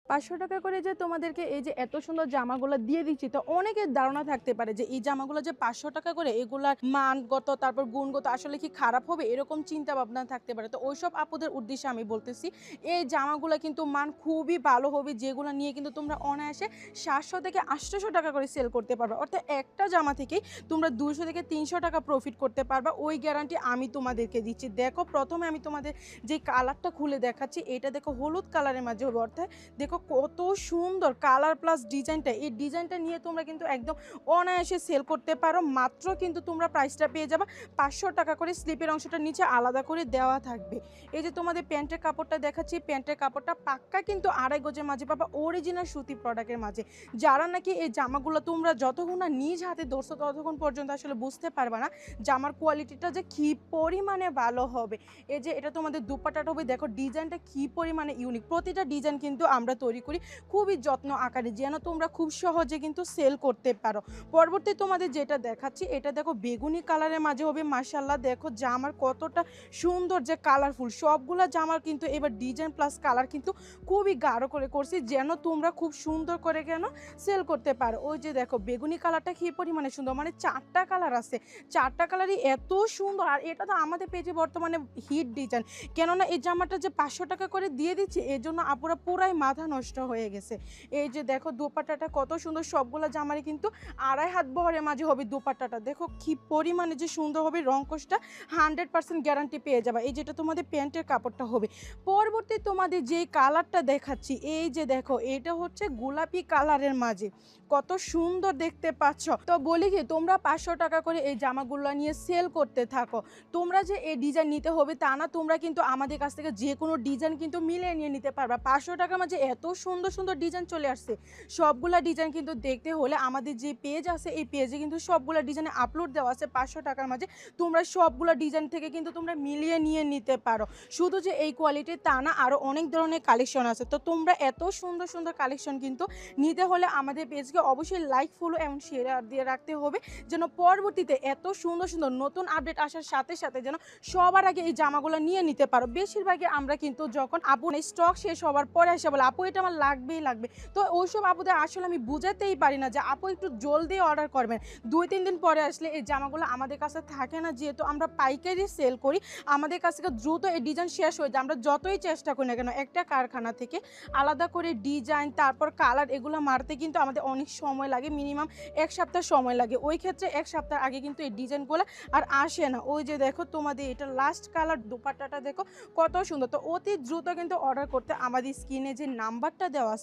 500 টাকা করে যে তোমাদেরকে এই যে এত সুন্দর জামাগুলো দিয়ে দিচ্ছি, তো অনেকের ধারণা থাকতে পারে যে এই জামাগুলো যে 500 টাকা করে, এগুলার মানগত তারপর গুণগত আসলে কি খারাপ হবে, এরকম চিন্তা ভাবনা থাকতে পারে। তো ওইসব আপুদের উদ্দেশ্যে আমি বলতেছি, এই জামাগুলো কিন্তু মান খুবই ভালো হবে, যেগুলো নিয়ে কিন্তু তোমরা অনায়াসে 700 থেকে 800 টাকা করে সেল করতে পারবে। অর্থাৎ একটা জামা থেকেই তোমরা 200 থেকে 300 টাকা প্রফিট করতে পারবা, ওই গ্যারান্টি আমি তোমাদেরকে দিচ্ছি। দেখো, প্রথমে আমি তোমাদের যে কালারটা খুলে দেখাচ্ছি, এটা দেখো হলুদ কালারের মাঝে হবে। অর্থাৎ দেখো কত সুন্দর কালার প্লাস ডিজাইনটা, এই ডিজাইনটা নিয়ে তোমরা কিন্তু একদম অনায়াসে সেল করতে পারো। মাত্র কিন্তু তোমরা প্রাইসটা পেয়ে যাবা 500 টাকা করে। স্লিপের অংশটা নিচে আলাদা করে দেওয়া থাকবে। এই যে তোমাদের প্যান্টের কাপড়টা দেখাচ্ছি, প্যান্টের কাপড়টা পাক্কা কিন্তু 2.5 গজের মাঝে পাবা, অরিজিনাল সুতি প্রোডাক্টের মাঝে। যারা নাকি এই জামাগুলো তোমরা যতক্ষণ না নিজ হাতে ধরছো ততক্ষণ পর্যন্ত আসলে বুঝতে পারবা না জামার কোয়ালিটিটা যে কী পরিমাণে ভালো হবে। এই যে এটা তোমাদের দুপাট্টাটা হবে, দেখো ডিজাইনটা কী পরিমাণে ইউনিক। প্রতিটা ডিজাইন কিন্তু আমরা তৈরি করি খুবই যত্ন আকারে, যেন তোমরা খুব সহজে কিন্তু সেল করতে পারো। পরবর্তী তোমাদের যেটা দেখাচ্ছি, এটা দেখো বেগুনি কালারের মাঝে হবে। মাশাআল্লাহ, দেখো জামার কতটা সুন্দর যে কালারফুল। সবগুলা জামার কিন্তু এবার ডিজাইন প্লাস কালার কিন্তু খুবই গাঢ় করে করছি, যেন তোমরা খুব সুন্দর করে কেন সেল করতে পারো। ওই যে দেখো বেগুনি কালারটা কী পরিমাণে সুন্দর, মানে 4টা কালার আছে, 4টা কালারই এত সুন্দর। আর এটা তো আমাদের পেজে বর্তমানে হিট ডিজাইন, কেননা এই জামাটা যে 500 টাকা করে দিয়ে দিচ্ছি, এর জন্য আপুরা পুরাই মাথা নষ্ট হয়ে গেছে। এই যে দেখো দোপাট্টাটা কত সুন্দর, সবগুলা জামারই কিন্তু 2.5 হাত বহরের মাঝে হবে দোপাট্টাটা। দেখো কি পরিমাণে যে সুন্দর হবে, রংকশটা 100% গ্যারান্টি পেয়ে যাবে। এই যেটা তোমাদের প্যান্টের কাপড়টা হবে। পরবর্তী তোমাদের যে কালারটা দেখাচ্ছি, এই যে দেখো এটা হচ্ছে গোলাপি কালারের মাঝে, কত সুন্দর দেখতে পাচ্ছ। তো বলি কি, তোমরা 500 টাকা করে এই জামাগুলো নিয়ে সেল করতে থাকো। তোমরা যে এই ডিজাইন নিতে হবে তা না, তোমরা কিন্তু আমাদের কাছ থেকে যে কোনো ডিজাইন কিন্তু মিলিয়ে নিয়ে নিতে পারবা। 500 টাকার মাঝে এত সুন্দর সুন্দর ডিজাইন চলে আসছে। সবগুলা ডিজাইন কিন্তু দেখতে হলে আমাদের যে পেজ আছে, এই পেজে কিন্তু সবগুলা ডিজাইনে আপলোড দেওয়া আছে। 500 টাকার মাঝে তোমরা সবগুলা ডিজাইন থেকে কিন্তু তোমরা মিলিয়ে নিয়ে নিতে পারো। শুধু যে এই কোয়ালিটির তা না, আরও অনেক ধরনের কালেকশন আছে। তো তোমরা এত সুন্দর সুন্দর কালেকশন কিন্তু নিতে হলে আমাদের পেজকে অবশ্যই লাইক, ফলো এবং শেয়ার দিয়ে রাখতে হবে, যেন পরবর্তীতে এত সুন্দর সুন্দর নতুন আপডেট আসার সাথে সাথে যেন সবার আগে এই জামাগুলো নিয়ে নিতে পারো। বেশিরভাগই আমরা কিন্তু যখন আপু স্টক শেষ হওয়ার পরে এসে বলে আপু এটা আমার লাগবেই লাগবে, তো ওইসব আপুদের আসলে আমি বুঝাতেই পারি না যে আপু একটু জলদি অর্ডার করবেন। 2-3 দিন পরে আসলে এই জামাগুলো আমাদের কাছে থাকে না, যেহেতু আমরা পাইকারি সেল করি। আমাদের কাছ থেকে দ্রুত এই ডিজাইন শেষ হয়ে যায়। আমরা যতই চেষ্টা করি না কেন, একটা কারখানা থেকে আলাদা করে ডিজাইন তারপর কালার এগুলো মারতে কিন্তু আমাদের অনেক সময় লাগে, মিনিমাম 1 সপ্তাহ সময় লাগে। ওই ক্ষেত্রে 1 সপ্তাহ আগে কিন্তু এই ডিজাইনগুলো আর আসে না। ওই যে দেখো তোমাদের এটা লাস্ট কালার, দোপাট্টাটা দেখো কত সুন্দর। তো অতি দ্রুত কিন্তু অর্ডার করতে আমাদের স্ক্রিনে যে নাম্বারটা দেওয়া আছে